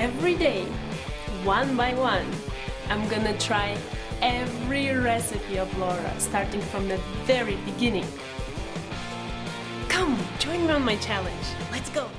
every day, one by one, I'm gonna try every recipe of Laura, starting from the very beginning. Come, join me on my challenge. Let's go!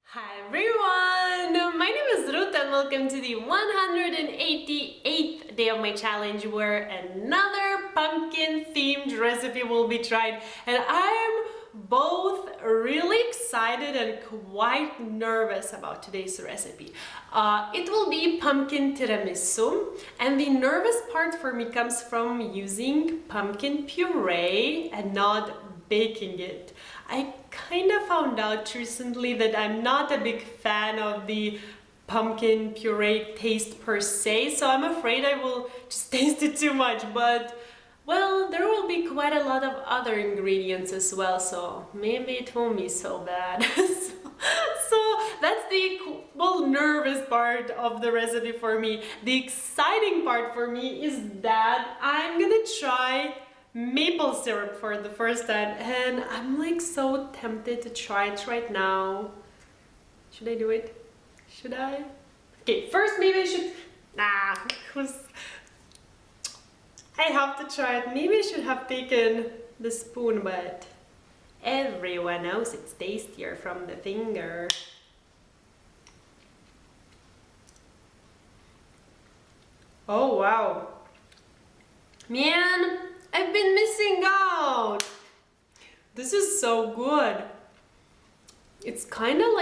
Hi everyone! My name is Ruta and welcome to the 188th day of my challenge where another pumpkin-themed recipe will be tried, and I'm both really excited and quite nervous about today's recipe. It will be pumpkin tiramisu, and the nervous part for me comes from using pumpkin puree and not baking it. I kind of found out recently that I'm not a big fan of the pumpkin puree taste per se, so I'm afraid I will just taste it too much, but well, there will be quite a lot of other ingredients as well, so maybe it won't be so bad. so that's the nervous part of the recipe for me. The exciting part for me is that I'm gonna try maple syrup for the first time, and I'm like so tempted to try it right now. Should I do it? Should I? Okay, first maybe I should... I have to try it. Maybe I should have taken the spoon, but everyone knows it's tastier from the finger. Oh wow. Man, I've been missing out. This is so good. It's kind of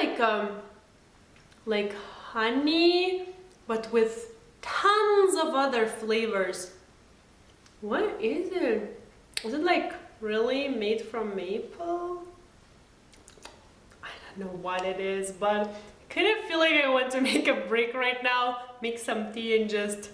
like honey, but with tons of other flavors. What is it? Is it like really made from maple? I don't know what it is, but I kind of feel like I want to make a break right now, make some tea and just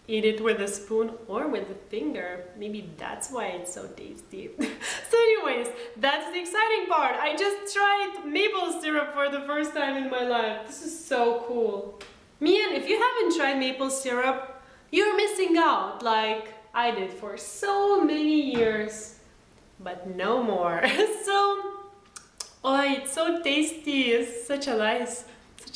eat it with a spoon or with a finger. Maybe that's why it's so tasty. So anyways, that's the exciting part. I just tried maple syrup for the first time in my life. This is so cool. Man, if you haven't tried maple syrup, you're missing out like I did for so many years, but no more. Oh, it's so tasty. It's such a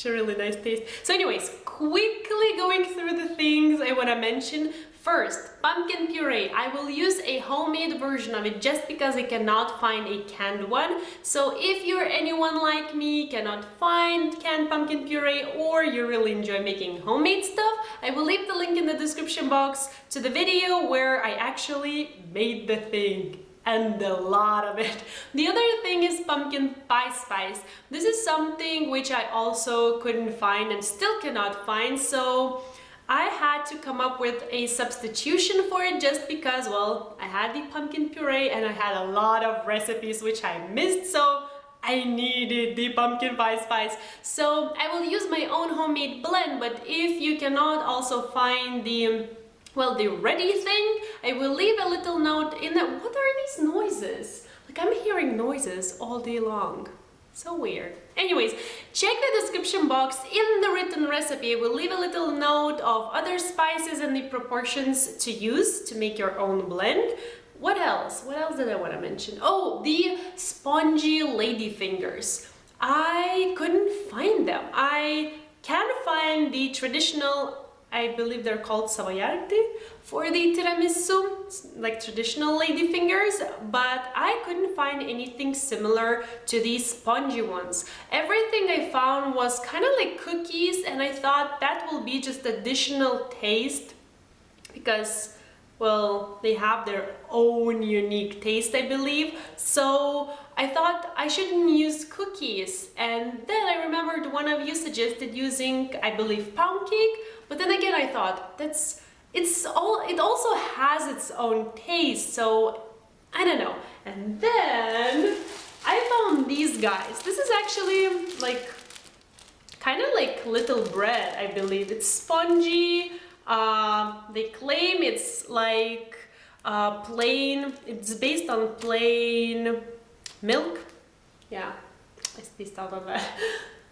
really nice taste. So anyways, quickly going through the things I want to mention. First, pumpkin puree. I will use a homemade version of it just because I cannot find a canned one. So if you're anyone like me, cannot find canned pumpkin puree, or you really enjoy making homemade stuff, I will leave the link in the description box to the video where I actually made the thing. And a lot of it. The other thing is pumpkin pie spice. This is something which I also couldn't find and still cannot find, so I had to come up with a substitution for it just because, well, I had the pumpkin puree and I had a lot of recipes which I missed, so I needed the pumpkin pie spice. So I will use my own homemade blend, but if you cannot also find the ready thing, I will leave a little note in the... What are these noises? Like, I'm hearing noises all day long. So weird. Anyways, check the description box. In the written recipe, I will leave a little note of other spices and the proportions to use to make your own blend. What else? What else did I want to mention? Oh, the spongy lady fingers. I couldn't find them. I can find the traditional, I believe they're called savoiardi for the tiramisu, like traditional lady fingers, but I couldn't find anything similar to these spongy ones. Everything I found was kind of like cookies, and I thought that will be just additional taste because, well, they have their own unique taste, I believe. So I thought I shouldn't use cookies, and then I remembered one of you suggested using, I believe, pound cake. But then again, I thought it also has its own taste, so I don't know. And then I found these guys. This is actually like kind of like little bread, I believe. It's spongy. They claim it's like plain. It's based on plain milk. Yeah, I spaced out on that.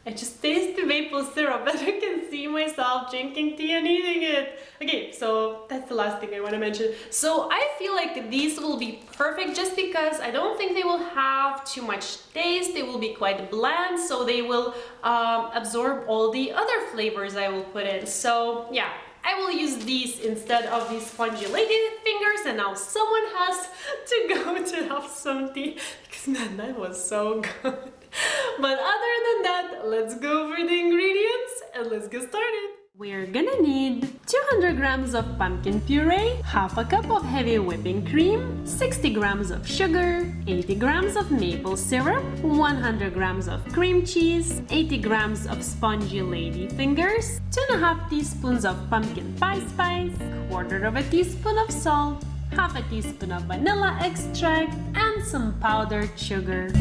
I just taste the maple syrup, but I can see myself drinking tea and eating it. Okay, so that's the last thing I want to mention. So I feel like these will be perfect just because I don't think they will have too much taste. They will be quite bland, so they will absorb all the other flavors I will put in. So yeah, I will use these instead of these spongy lady fingers, and now someone has to go to have some tea because man, that was so good. But other than that, let's go over the ingredients and let's get started. We're gonna need 200 grams of pumpkin puree, half a cup of heavy whipping cream, 60 grams of sugar, 80 grams of maple syrup, 100 grams of cream cheese, 80 grams of spongy lady fingers, 2.5 teaspoons of pumpkin pie spice, 1/4 of a teaspoon of salt, half a teaspoon of vanilla extract, and some powdered sugar.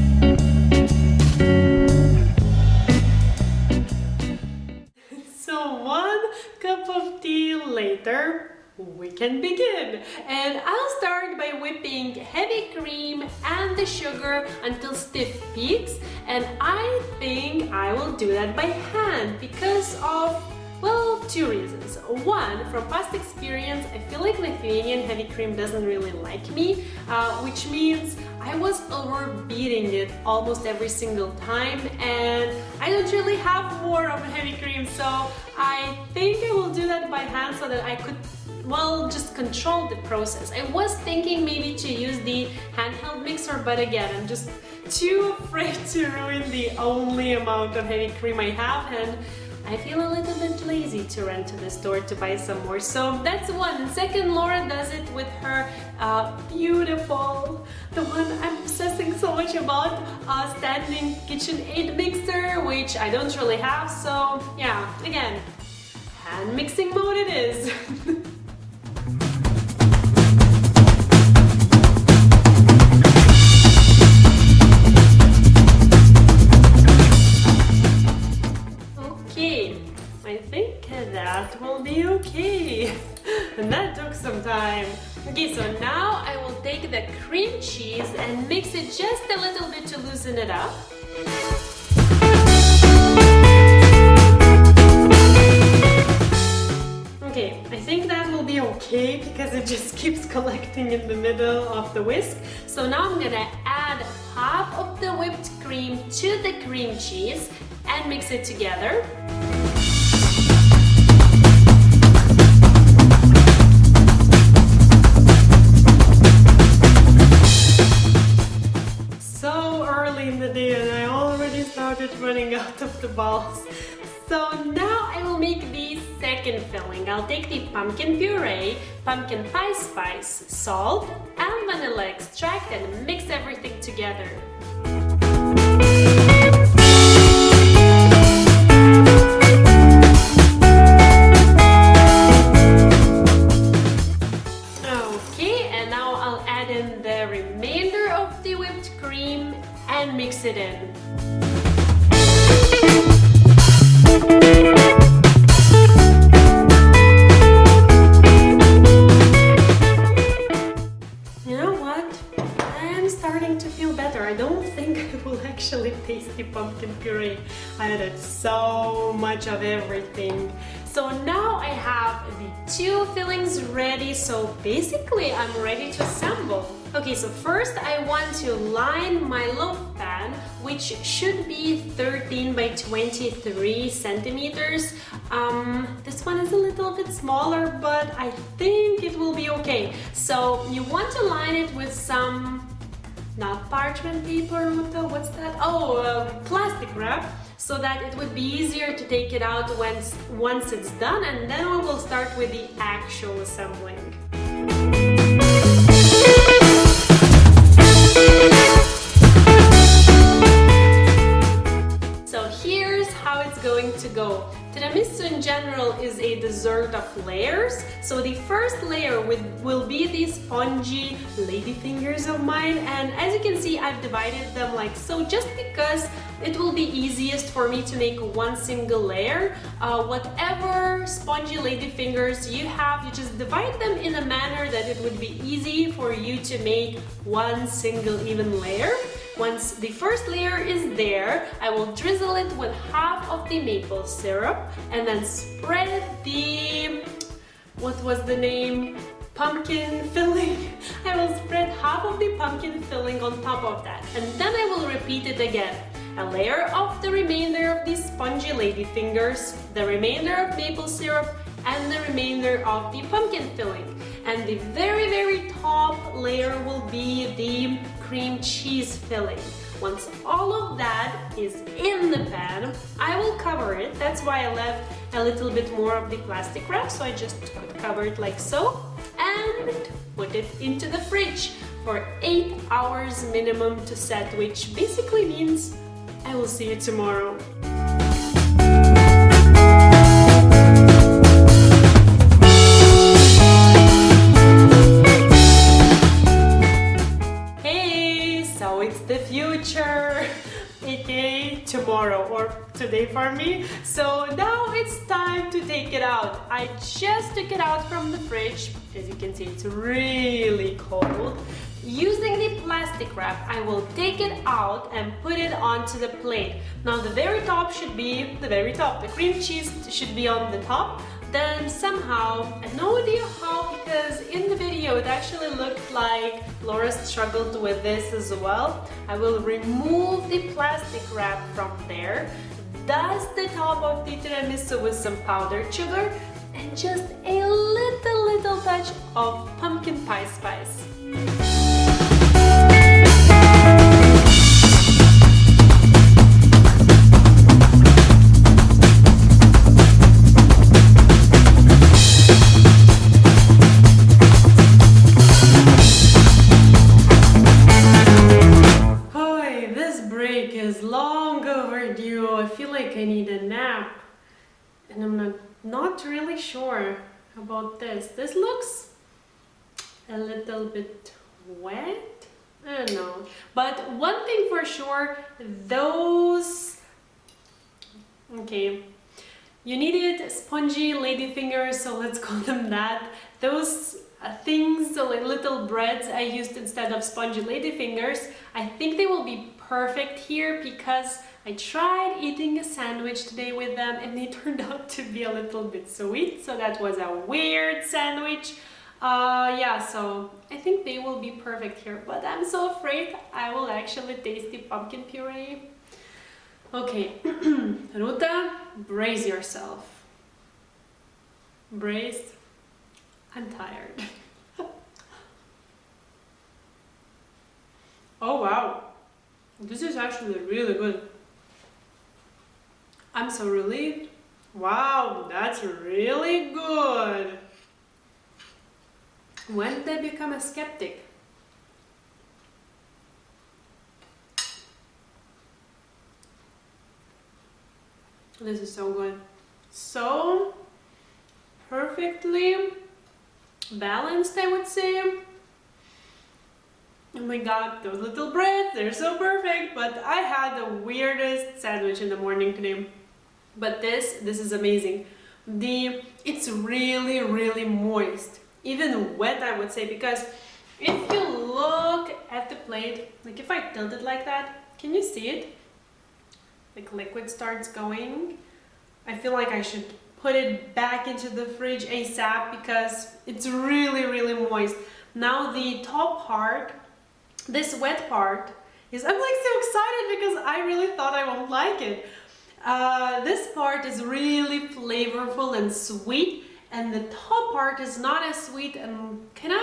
So 1 cup of tea later, we can begin. And I'll start by whipping heavy cream and the sugar until stiff peaks. And I think I will do that by hand because of, well, 2 reasons. 1, from past experience, I feel like Lithuanian heavy cream doesn't really like me, which means I was overbeating it almost every single time, and I don't really have more of a heavy cream, so I think I will do that by hand so that I could, well, just control the process. I was thinking maybe to use the handheld mixer, but again, I'm just too afraid to ruin the only amount of heavy cream I have, and I feel a little bit lazy to run to the store to buy some more. So that's one. And second, Laura does it with her beautiful, the one I'm obsessing so much about, standing KitchenAid mixer, which I don't really have. So yeah, again, hand mixing mode it is. I think that will be okay. And that took some time. Okay, so now I will take the cream cheese and mix it just a little bit to loosen it up. Okay, I think that will be okay because it just keeps collecting in the middle of the whisk. So now I'm gonna add half of the whipped cream to the cream cheese and mix it together. In the day and I already started running out of the balls. So now I will make the second filling. I'll take the pumpkin puree, pumpkin pie spice, salt, and vanilla extract and mix everything together. Okay, and now I'll add in the remainder of the whipped cream and mix it in. You know what? I'm starting to feel better. I don't think I will actually taste the pumpkin puree. I added so much of everything. So now I have the 2 fillings ready, so basically I'm ready to assemble. Okay, so first I want to line my loaf pan, which should be 13 by 23 centimeters. This one is a little bit smaller, but I think it will be okay. So you want to line it with some, not parchment paper, Ruta, what's that? Oh, plastic wrap, so that it would be easier to take it out once it's done, and then we will start with the actual assembling. So here's how it's going to go. Tiramisu in general is a dessert of layers. So the first layer will be these spongy lady fingers of mine, and as you can see I've divided them like so just because it will be easiest for me to make one single layer. Whatever spongy lady fingers you have, you just divide them in a manner that it would be easy for you to make one single even layer. Once the first layer is there, I will drizzle it with half of the maple syrup and then spread the, what was the name? Pumpkin filling. I will spread half of the pumpkin filling on top of that, and then I will repeat it again. A layer of the remainder of these spongy ladyfingers, the remainder of maple syrup, and the remainder of the pumpkin filling. And the very top layer will be the cream cheese filling. Once all of that is in the pan, I will cover it. That's why I left a little bit more of the plastic wrap, so I just cover it like so and put it into the fridge for 8 hours minimum to set, which basically means I will see you tomorrow. Hey, so it's the future, aka tomorrow or today for me. So now it's time to take it out. I just took it out from the fridge. As you can see, it's really cold. Using the plastic wrap, I will take it out and put it onto the plate. Now the very top should be the very top. The cream cheese should be on the top. Then somehow, I have no idea how, because in the video it actually looked like Laura struggled with this as well. I will remove the plastic wrap from there, dust the top of the tiramisu with some powdered sugar, and just a little touch of pumpkin pie spice. I feel like I need a nap, and I'm not really sure about this. This looks a little bit wet. I don't know. But one thing for sure, those... Okay, you needed spongy ladyfingers, so let's call them that. Those things, so like little breads I used instead of spongy ladyfingers, I think they will be perfect here because I tried eating a sandwich today with them and they turned out to be a little bit sweet, so that was a weird sandwich. Yeah, so I think they will be perfect here, but I'm so afraid I will actually taste the pumpkin puree. Okay, Ruta, brace yourself. Brace. I'm tired. Oh wow, this is actually really good. I'm so relieved. Wow, that's really good. When did I become a skeptic? This is so good. So perfectly balanced, I would say. Oh my god, those little breads, they're so perfect. But I had the weirdest sandwich in the morning today. But this is amazing. It's really moist, even wet, I would say, because if you look at the plate, like if I tilt it like that, can you see it? Like liquid starts going. I feel like I should put it back into the fridge ASAP because it's really moist. Now the top part, this wet part, is, I'm like so excited because I really thought I won't like it. This part is really flavorful and sweet, and the top part is not as sweet and kind of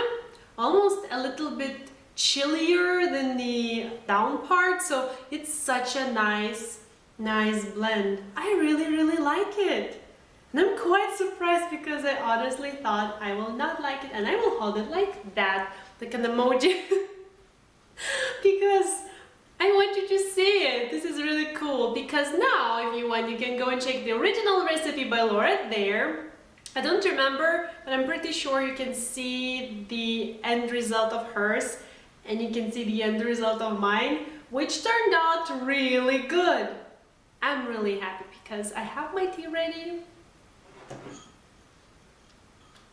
almost a little bit chillier than the down part, so it's such a nice blend. I really like it, and I'm quite surprised because I honestly thought I will not like it, and I will hold it like that, like an emoji, because I want you to see it. This is really cool because now, if you want, you can go and check the original recipe by Laura there. I don't remember, but I'm pretty sure you can see the end result of hers and you can see the end result of mine, which turned out really good. I'm really happy because I have my tea ready.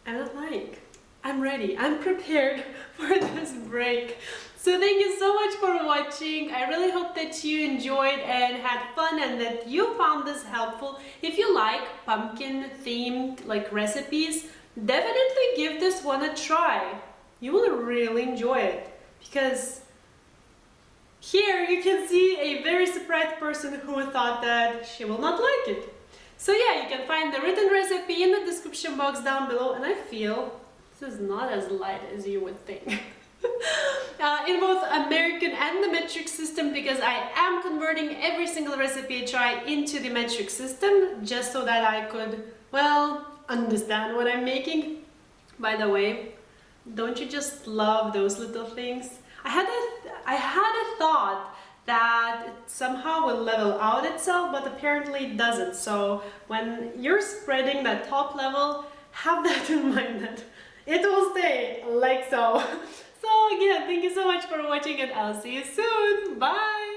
I I'm ready. I'm prepared for this break. So thank you so much for watching. I really hope that you enjoyed and had fun and that you found this helpful. If you like pumpkin themed like recipes, definitely give this one a try. You will really enjoy it because here you can see a very surprised person who thought that she will not like it. So yeah, you can find the written recipe in the description box down below, and I feel this is not as light as you would think. In both American and the metric system, because I am converting every single recipe I try into the metric system just so that I could, well, understand what I'm making. By the way, don't you just love those little things? I had a thought that it somehow will level out itself, but apparently it doesn't. So when you're spreading that top level, have that in mind that it will stay like so. So again, thank you so much for watching and I'll see you soon. Bye!